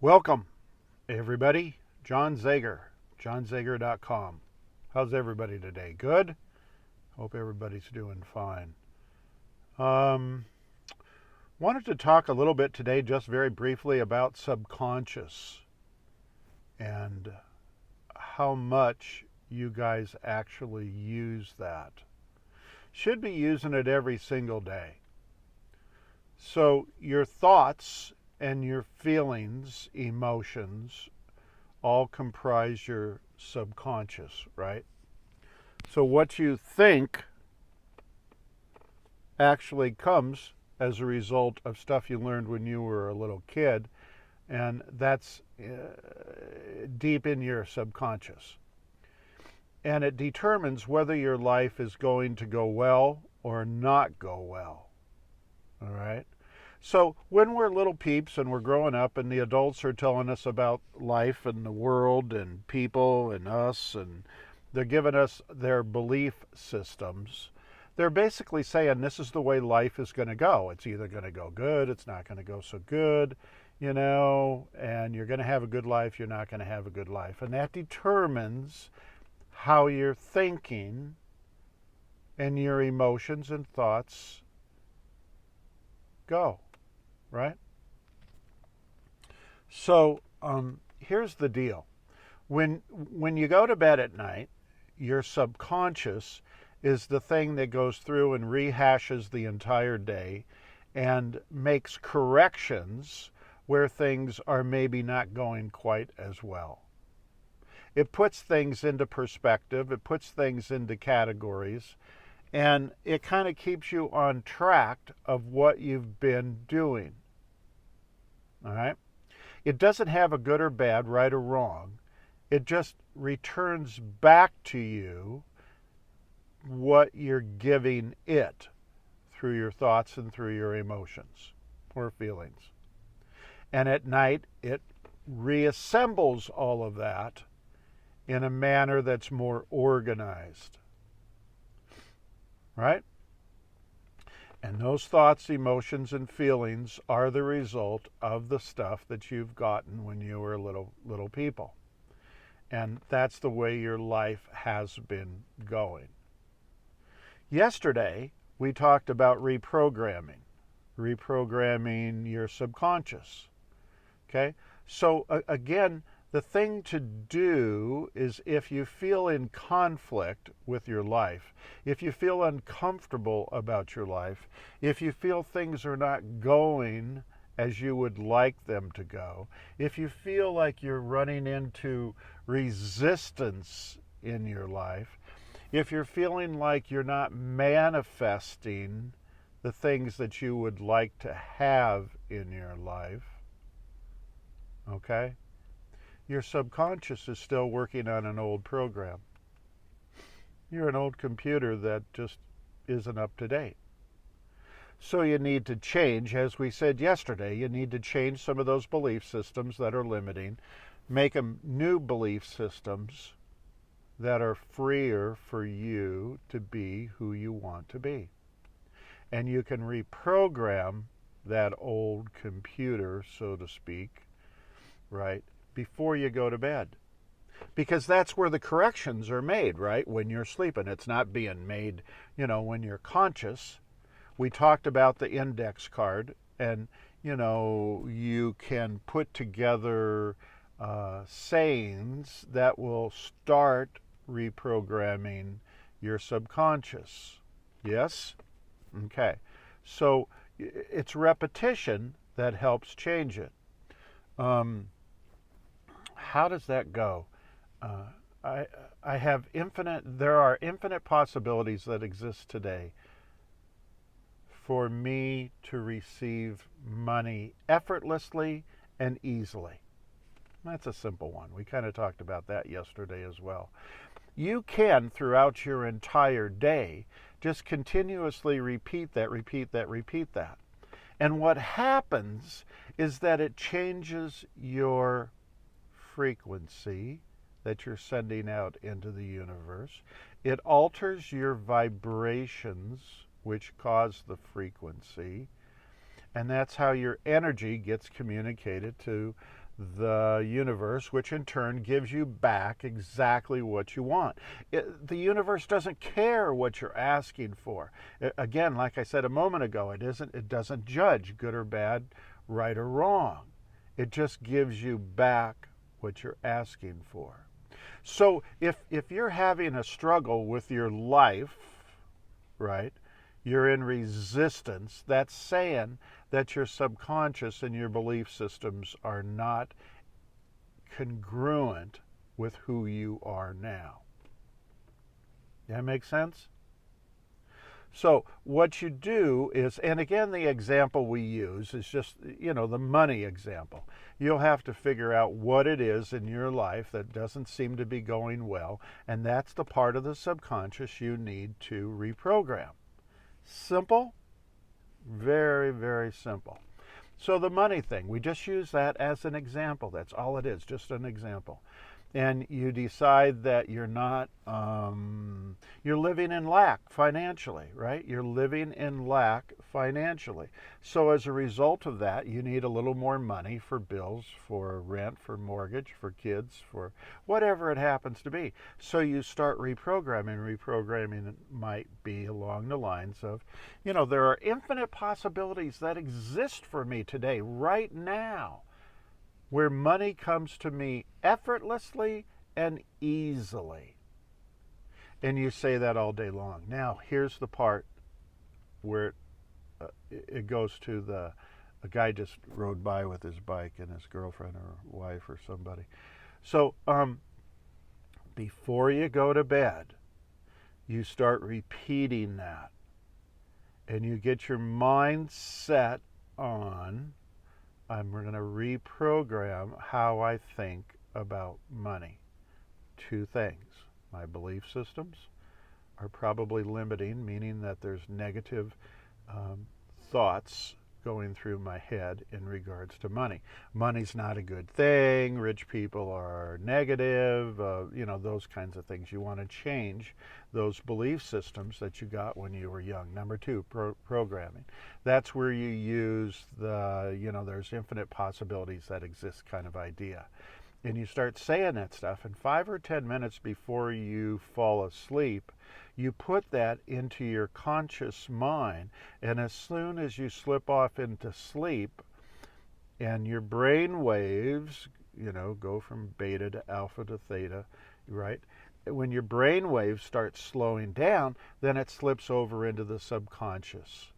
Welcome, everybody. John Zager, johnzager.com. How's everybody today? Good? Hope everybody's doing fine. Um, Wanted to talk a little bit today, just very briefly, about subconscious and how much you guys actually use that. Should be using it every single day. So, your thoughts and your feelings, emotions, all comprise your subconscious, right? So what you think actually comes as a result of stuff you learned when you were a little kid, and that's deep in your subconscious. And it determines whether your life is going to go well or not go well. All right? So when we're little peeps and we're growing up and the adults are telling us about life and the world and people and us, and they're giving us their belief systems, they're basically saying this is the way life is going to go. It's either going to go good, it's not going to go so good, and you're going to have a good life, you're not going to have a good life. And that determines how you're thinking and your emotions and thoughts go. Right? So here's the deal. When you go to bed at night, your subconscious is the thing that goes through and rehashes the entire day and makes corrections where things are maybe not going quite as well. It puts things into perspective, it puts things into categories, and it kind of keeps you on track of what you've been doing. All right? It doesn't have a good or bad, right or wrong. It just returns back to you what you're giving it through your thoughts and through your emotions or feelings. And at night, it reassembles all of that in a manner that's more organized. Right? And those thoughts, emotions, and feelings are the result of the stuff that you've gotten when you were little people. And that's the way your life has been going. Yesterday, we talked about reprogramming your subconscious. Okay? So again, the thing to do is, if you feel in conflict with your life, if you feel uncomfortable about your life, if you feel things are not going as you would like them to go, if you feel like you're running into resistance in your life, if you're feeling like you're not manifesting the things that you would like to have in your life, okay? Your subconscious is still working on an old program. You're an old computer that just isn't up to date. So you need to change, as we said yesterday, you need to change some of those belief systems that are limiting, make them new belief systems that are freer for you to be who you want to be. And you can reprogram that old computer, so to speak, right, before you go to bed. Because that's where the corrections are made, right? When you're sleeping. It's not being made, when you're conscious. We talked about the index card, and, you can put together sayings that will start reprogramming your subconscious. Yes? Okay. So it's repetition that helps change it. How does that go? There are infinite possibilities that exist today for me to receive money effortlessly and easily. That's a simple one. We kind of talked about that yesterday as well. You can, throughout your entire day, just continuously repeat that, repeat that, repeat that. And what happens is that it changes your frequency that you're sending out into the universe. It alters your vibrations, which cause the frequency. And that's how your energy gets communicated to the universe, which in turn gives you back exactly what you want. The universe doesn't care what you're asking for. Again, like I said a moment ago, it doesn't judge good or bad, right or wrong. It just gives you back what you're asking for. So if you're having a struggle with your life, right, you're in resistance, that's saying that your subconscious and your belief systems are not congruent with who you are now. That makes sense? So what you do is, and again, the example we use is just, the money example. You'll have to figure out what it is in your life that doesn't seem to be going well, and that's the part of the subconscious you need to reprogram. Simple? Very, very simple. So the money thing, we just use that as an example. That's all it is, just an example. And you decide that you're not, you're living in lack financially, right? You're living in lack financially. So as a result of that, you need a little more money for bills, for rent, for mortgage, for kids, for whatever it happens to be. So you start reprogramming. Reprogramming might be along the lines of, there are infinite possibilities that exist for me today, right now, where money comes to me effortlessly and easily. And you say that all day long. Now, here's the part where it goes to a guy just rode by with his bike and his girlfriend or wife or somebody. So, before you go to bed, you start repeating that. And you get your mind set on, I'm going to reprogram how I think about money. Two things. My belief systems are probably limiting, meaning that there's negative thoughts going through my head in regards to money. Money's not a good thing. Rich people are negative. Those kinds of things. You want to change those belief systems that you got when you were young. Number two, programming. That's where you use the, there's infinite possibilities that exist kind of idea. And you start saying that stuff, and 5 or 10 minutes before you fall asleep, you put that into your conscious mind, and as soon as you slip off into sleep and your brain waves, go from beta to alpha to theta, right? When your brain waves start slowing down, then it slips over into the subconscious.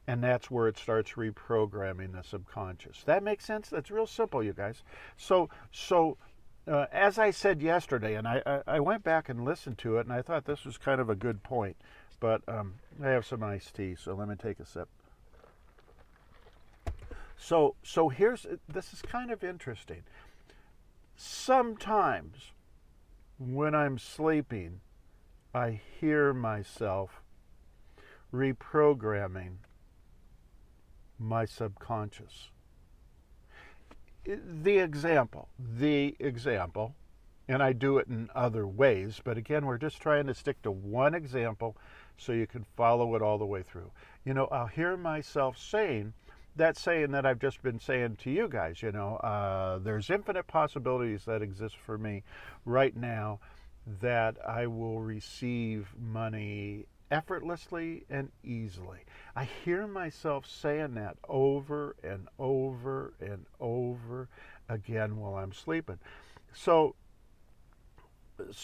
And that's where it starts reprogramming the subconscious. That makes sense? That's real simple, you guys. So as I said yesterday, and I went back and listened to it, and I thought this was kind of a good point, but I have some iced tea, so let me take a sip. So this is kind of interesting. Sometimes when I'm sleeping, I hear myself reprogramming my subconscious. The example, and I do it in other ways, but again, we're just trying to stick to one example so you can follow it all the way through. I'll hear myself saying that I've just been saying to you guys, there's infinite possibilities that exist for me right now that I will receive money effortlessly and easily. I hear myself saying that over and over and over again while I'm sleeping. So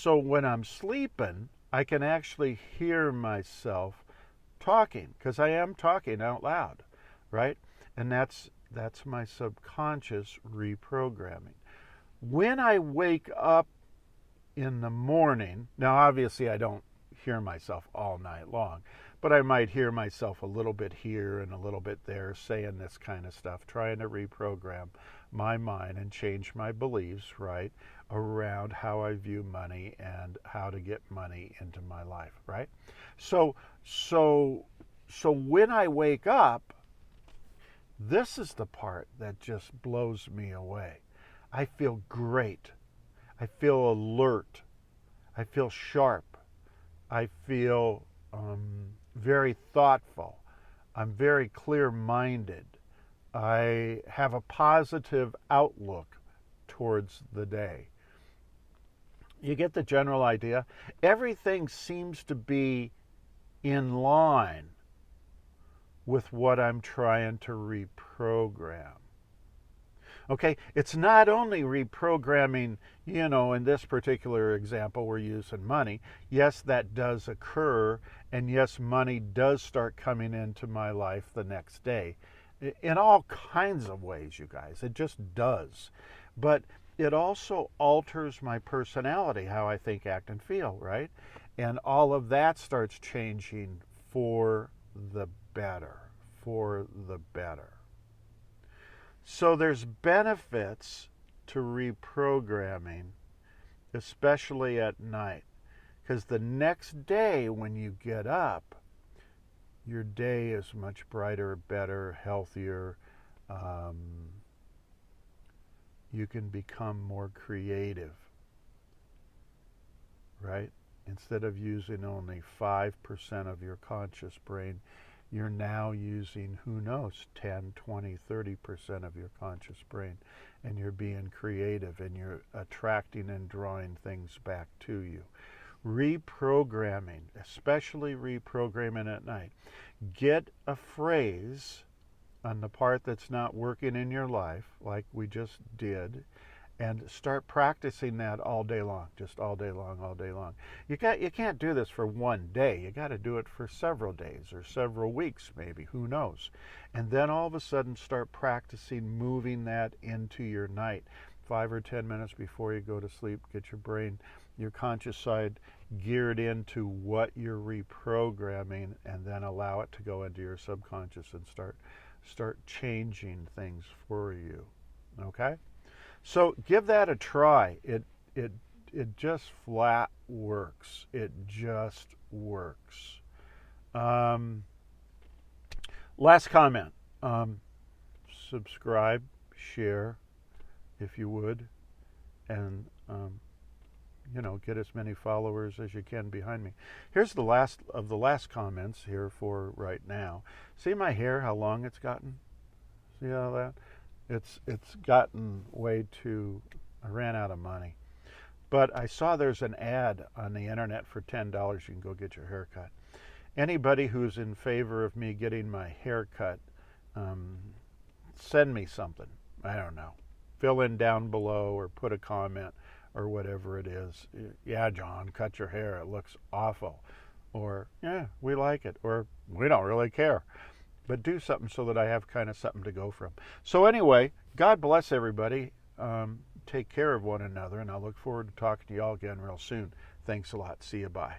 when I'm sleeping, I can actually hear myself talking, because I am talking out loud, right? And that's my subconscious reprogramming. When I wake up in the morning, now obviously I don't hear myself all night long, but I might hear myself a little bit here and a little bit there saying this kind of stuff, trying to reprogram my mind and change my beliefs, right, around how I view money and how to get money into my life, right? So when I wake up, this is the part that just blows me away. I feel great. I feel alert. I feel sharp. I feel very thoughtful. I'm very clear-minded. I have a positive outlook towards the day. You get the general idea? Everything seems to be in line with what I'm trying to reprogram. Okay, it's not only reprogramming, in this particular example, we're using money. Yes, that does occur, and yes, money does start coming into my life the next day. In all kinds of ways, you guys. It just does. But it also alters my personality, how I think, act, and feel, right? And all of that starts changing for the better, for the better. So there's benefits to reprogramming, especially at night, because the next day when you get up, your day is much brighter, better, healthier. You can become more creative, right? Instead of using only 5% of your conscious brain, you're now using, who knows, 10, 20, 30% of your conscious brain, and you're being creative, and you're attracting and drawing things back to you. Reprogramming, especially reprogramming at night. Get a phrase on the part that's not working in your life, like we just did, and start practicing that all day long, just all day long, all day long. You can't do this for one day. You got to do it for several days or several weeks, maybe, who knows. And then all of a sudden start practicing moving that into your night. 5 or 10 minutes before you go to sleep, get your brain, your conscious side geared into what you're reprogramming, and then allow it to go into your subconscious and start changing things for you. Okay? So give that a try. It just flat works. It just works. Last comment. Subscribe, share, if you would, and get as many followers as you can behind me. Here's the last of the last comments here for right now. See my hair? How long it's gotten? See how that? It's gotten way too. I ran out of money, but I saw there's an ad on the internet for $10. You can go get your hair cut. Anybody who's in favor of me getting my hair cut, send me something. I don't know. Fill in down below or put a comment or whatever it is. Yeah, John, cut your hair. It looks awful. Or, yeah, we like it. Or, we don't really care. But do something so that I have kind of something to go from. So anyway, God bless everybody. Take care of one another, and I look forward to talking to you all again real soon. Thanks a lot. See you. Bye.